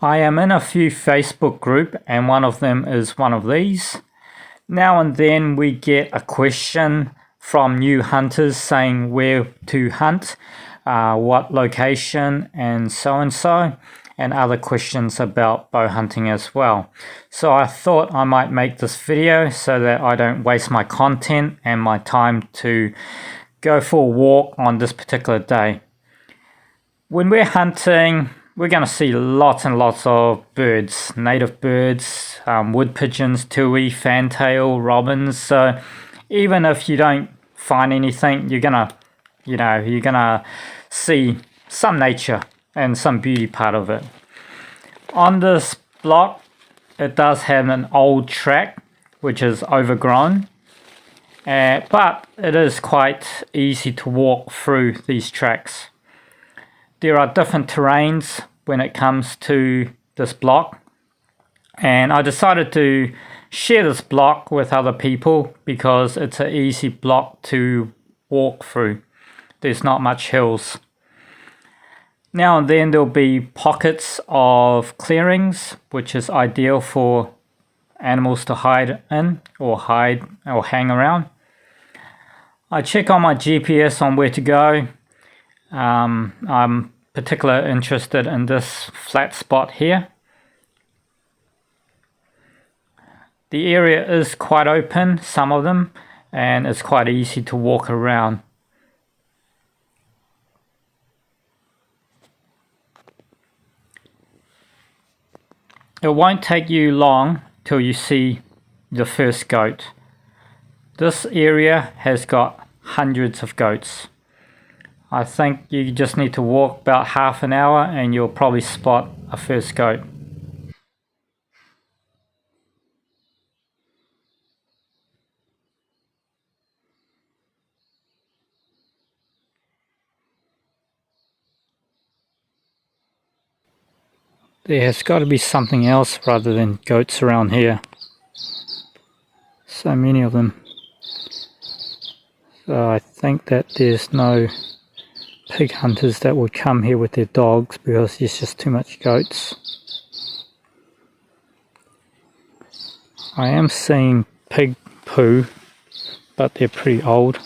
I am in a few Facebook groups, and one of them is one of these. Now and then we get a question from new hunters saying where to hunt, what location, and so, and other questions about bow hunting as well. So I thought I might make this video so that I don't waste my content and my time to go for a walk on this particular day. When we're hunting, we're going to see lots and lots of birds, native birds, wood pigeons, tui, fantail, robins. So even if you don't find anything, you're gonna see some nature and some beauty part of it. On this block, it does have an old track which is overgrown, but it is quite easy to walk through these tracks. There are different terrains when it comes to this block, and I decided to share this block with other people because it's an easy block to walk through. There's not much hills. Now and then there'll be pockets of clearings, which is ideal for animals to hide in or hang around. I check on my GPS on where to go. I'm particularly interested in this flat spot here. The area is quite open, some of them, and it's quite easy to walk around. It won't take you long till you see the first goat. This area has got hundreds of goats. I think you just need to walk about half an hour and you'll probably spot a first goat. There has got to be something else rather than goats around here. So many of them. So I think that there's no pig hunters that would come here with their dogs because there's just too much goats. I am seeing pig poo, but they're pretty old.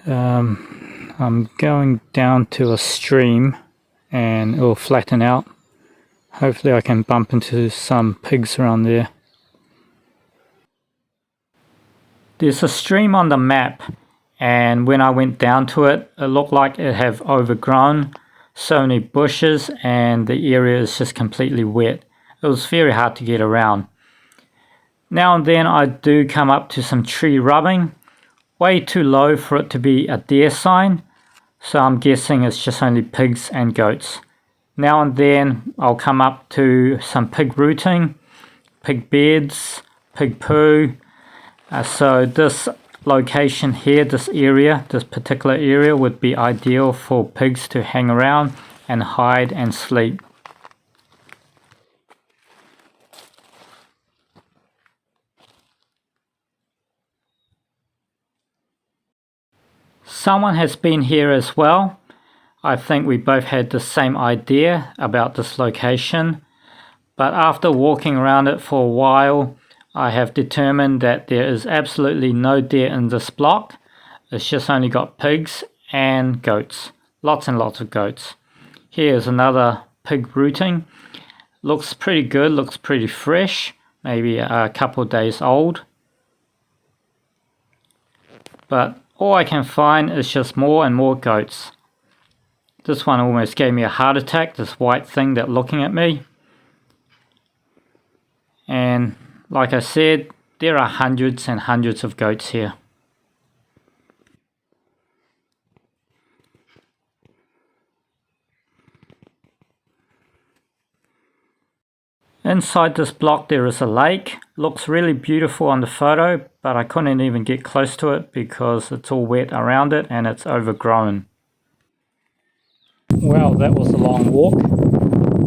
I'm going down to a stream and it will flatten out. Hopefully I can bump into some pigs around there. There's a stream on the map, and when I went down to it, it looked like it had overgrown so many bushes and the area is just completely wet. It was very hard to get around. Now and then I do come up to some tree rubbing, way too low for it to be a deer sign, so I'm guessing it's just only pigs and goats. Now and then I'll come up to some pig rooting, pig beds, pig poo. So this location here, this particular area would be ideal for pigs to hang around and hide and sleep. Someone has been here as well. I think we both had the same idea about this location, but after walking around it for a while, I have determined that there is absolutely no deer in this block. It's just only got pigs and goats. Lots and lots of goats. Here's another pig rooting. Looks pretty good, looks pretty fresh. Maybe a couple of days old. But all I can find is just more and more goats. This one almost gave me a heart attack, this white thing that looking at me. And like I said, there are hundreds and hundreds of goats here. Inside this block there is a lake. Looks really beautiful on the photo, but I couldn't even get close to it because it's all wet around it and it's overgrown. Well, that was a long walk.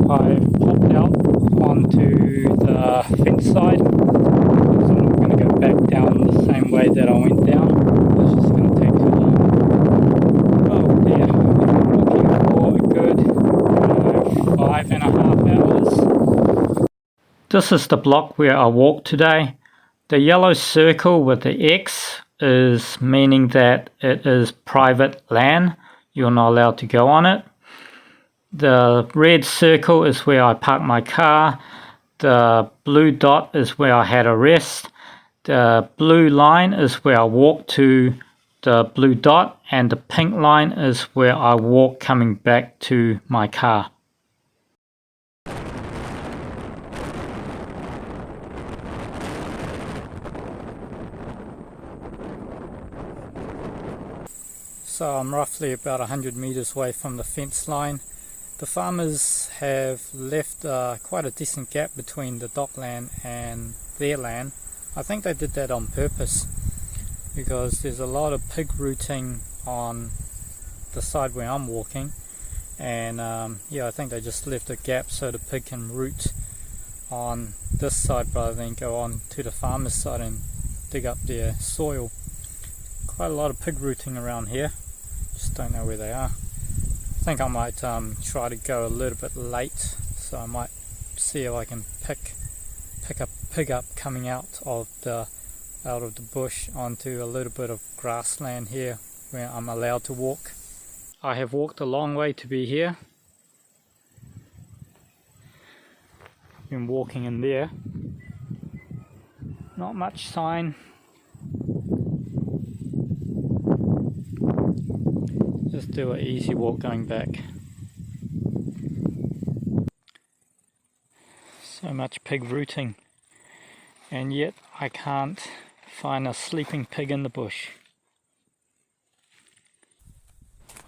I popped out onto the fence side because I'm not going to go back down the same way that I went down. It's just going to take too long. Oh dear, I'm looking for a good 5.5 hours. This is the block where I walked today. The yellow circle with the X is meaning that it is private land. You're not allowed to go on it. The red circle is where I parked my car. The blue dot is where I had a rest. The blue line is where I walked to the blue dot, and the pink line is where I walk coming back to my car. So I'm roughly about 100 meters away from the fence line. The farmers have left quite a decent gap between the dockland and their land. I think they did that on purpose because there's a lot of pig rooting on the side where I'm walking, and yeah, I think they just left a gap so the pig can root on this side rather than go on to the farmer's side and dig up their soil. Quite a lot of pig rooting around here, just don't know where they are. I think I might try to go a little bit late, so I might see if I can pick a pig up coming out of the bush onto a little bit of grassland here where I'm allowed to walk. I have walked a long way to be here. Been walking in there. Not much sign. Just do an easy walk going back. So much pig rooting, and yet I can't find a sleeping pig in the bush.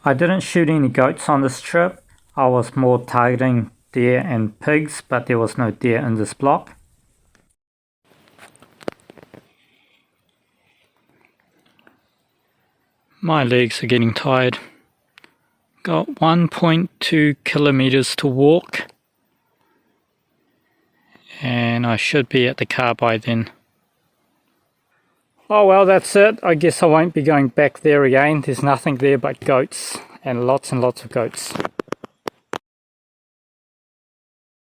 I didn't shoot any goats on this trip. I was more targeting deer and pigs, but there was no deer in this block. My legs are getting tired. Got 1.2 kilometers to walk, and I should be at the car by then. Oh well, that's it. I guess I won't be going back there again. There's nothing there but goats, and lots of goats.